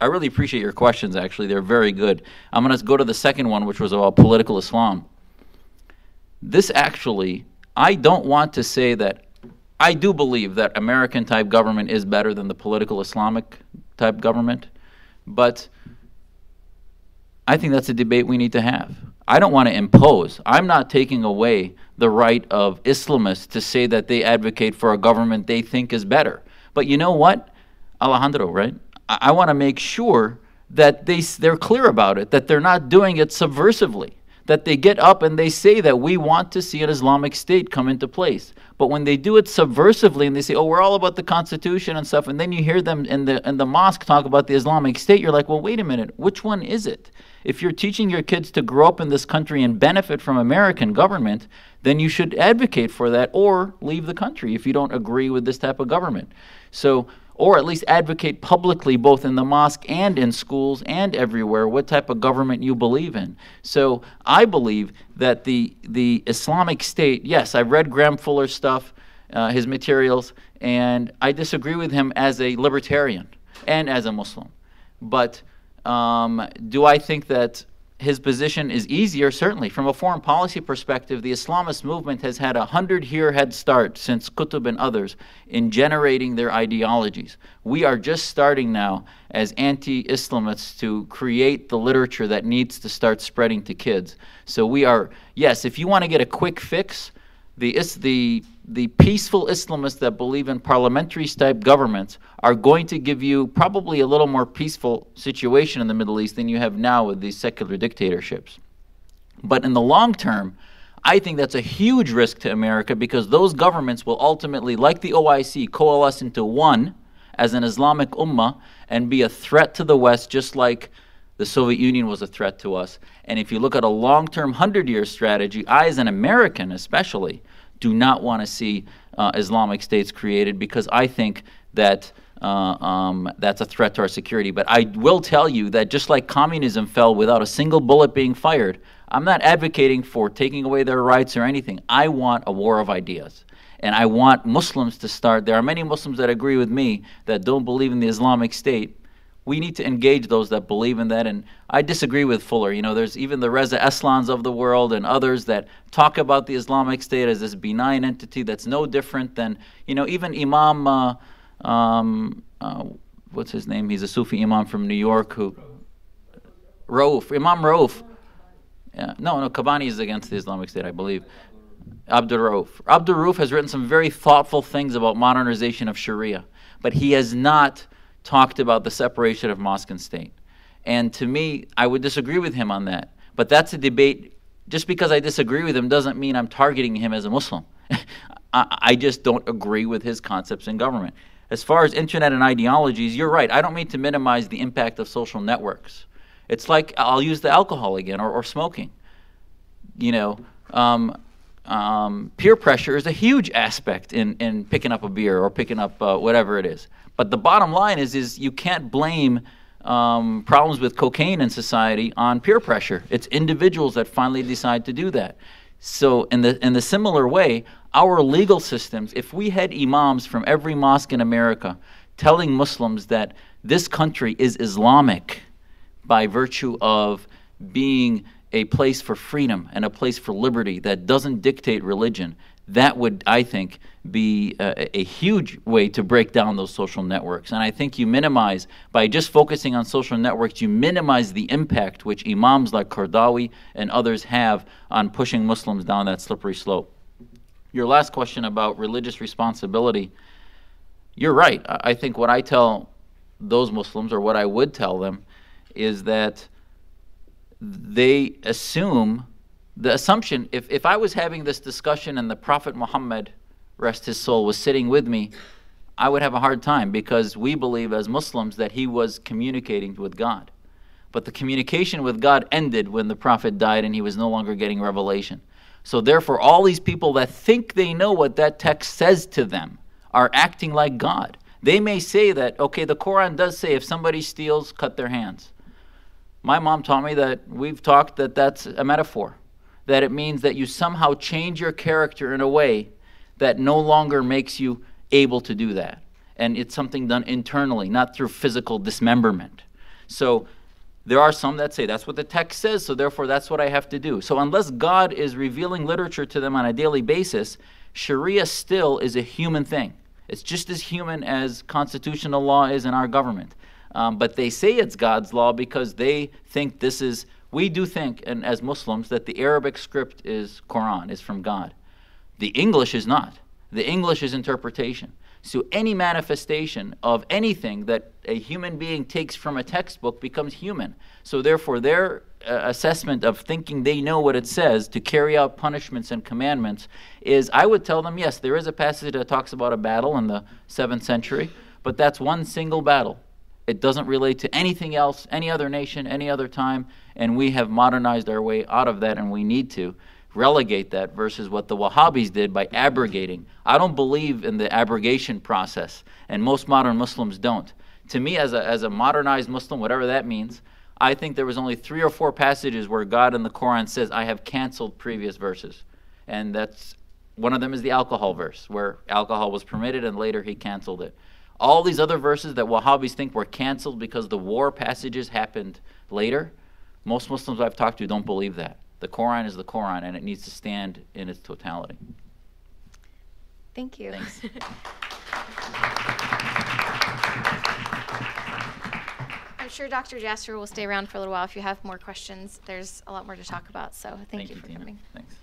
I really appreciate your questions, actually. They're very good. I'm going to go to the second one, which was about political Islam. This actually, I don't want to say that, I do believe that American-type government is better than the political Islamic-type government, but I think that's a debate we need to have. I don't want to impose. I'm not taking away the right of Islamists to say that they advocate for a government they think is better. But you know what, Alejandro, right? I want to make sure that they're clear about it, that they're not doing it subversively, that they get up and they say that we want to see an Islamic State come into place. But when they do it subversively and they say, oh, we're all about the Constitution and stuff, and then you hear them in the mosque talk about the Islamic State, you're like, well, wait a minute, which one is it? If you're teaching your kids to grow up in this country and benefit from American government, then you should advocate for that or leave the country if you don't agree with this type of government. So, or at least advocate publicly both in the mosque and in schools and everywhere what type of government you believe in. So I believe that the Islamic State, yes, I've read Graham Fuller's stuff, his materials, and I disagree with him as a libertarian and as a Muslim. But do I think that his position is easier? Certainly. From a foreign policy perspective, the Islamist movement has had a 100-year head start since Qutb and others in generating their ideologies. We are just starting now as anti-Islamists to create the literature that needs to start spreading to kids. So we are, yes, if you want to get a quick fix, the peaceful Islamists that believe in parliamentary-type governments are going to give you probably a little more peaceful situation in the Middle East than you have now with these secular dictatorships. But in the long term, I think that's a huge risk to America because those governments will ultimately, like the OIC, coalesce into one as an Islamic ummah and be a threat to the West, just like the Soviet Union was a threat to us. And if you look at a long-term 100-year strategy, I, as an American especially, do not want to see Islamic states created because I think that that's a threat to our security. But I will tell you that just like communism fell without a single bullet being fired, I'm not advocating for taking away their rights or anything. I want a war of ideas. And I want Muslims to start. There are many Muslims that agree with me that don't believe in the Islamic State. We need to engage those that believe in that, and I disagree with Fuller. You know, there's even the Reza Eslans of the world and others that talk about the Islamic State as this benign entity that's no different than, you know, even Imam, what's his name? He's a Sufi Imam from New York who, Imam Rauf. Yeah, no, Kabani is against the Islamic State, I believe. Abdur Rauf. Abdur Rauf has written some very thoughtful things about modernization of Sharia, but he has not talked about the separation of mosque and state. And to me, I would disagree with him on that. But that's a debate. Just because I disagree with him doesn't mean I'm targeting him as a Muslim. I just don't agree with his concepts in government. As far as internet and ideologies, you're right. I don't mean to minimize the impact of social networks. It's like, I'll use the alcohol again, or smoking. You know, peer pressure is a huge aspect in picking up a beer or picking up whatever it is. But the bottom line is you can't blame problems with cocaine in society on peer pressure. It's individuals that finally decide to do that. So in the similar way, our legal systems, if we had imams from every mosque in America telling Muslims that this country is Islamic by virtue of being a place for freedom and a place for liberty that doesn't dictate religion, that would, I think, be a huge way to break down those social networks. And I think you minimize, by just focusing on social networks, you minimize the impact which imams like Qardawi and others have on pushing Muslims down that slippery slope. Your last question about religious responsibility, you're right. I think what I tell those Muslims, or what I would tell them, is that they assume, the assumption, if I was having this discussion and the Prophet Muhammad, rest his soul, was sitting with me, I would have a hard time because we believe as Muslims that he was communicating with God. But the communication with God ended when the Prophet died and he was no longer getting revelation. So therefore, all these people that think they know what that text says to them are acting like God. They may say that, okay, the Quran does say if somebody steals, cut their hands. My mom taught me that we've talked that that's a metaphor, that it means that you somehow change your character in a way that no longer makes you able to do that. And it's something done internally, not through physical dismemberment. So there are some that say that's what the text says, so therefore that's what I have to do. So unless God is revealing literature to them on a daily basis, Sharia still is a human thing. It's just as human as constitutional law is in our government. But they say it's God's law because they think this is, we do think, and as Muslims, that the Arabic script is Quran, is from God. The English is not. The English is interpretation. So any manifestation of anything that a human being takes from a textbook becomes human. So therefore their assessment of thinking they know what it says to carry out punishments and commandments is, I would tell them, yes, there is a passage that talks about a battle in the 7th century, but that's one single battle. It doesn't relate to anything else, any other nation, any other time, and we have modernized our way out of that, and we need to relegate that versus what the Wahhabis did by abrogating. I don't believe in the abrogation process, and most modern Muslims don't. To me, as a modernized Muslim, whatever that means, I think there was only 3 or 4 passages where God in the Quran says, I have canceled previous verses. And that's, one of them is the alcohol verse, where alcohol was permitted and later he canceled it. All these other verses that Wahhabis think were canceled because the war passages happened later, most Muslims I've talked to don't believe that. The Quran is the Quran, and it needs to stand in its totality. Thank you. Thanks. I'm sure Dr. Jasser will stay around for a little while if you have more questions. There's a lot more to talk about, so thank you for Tina. coming. Thanks.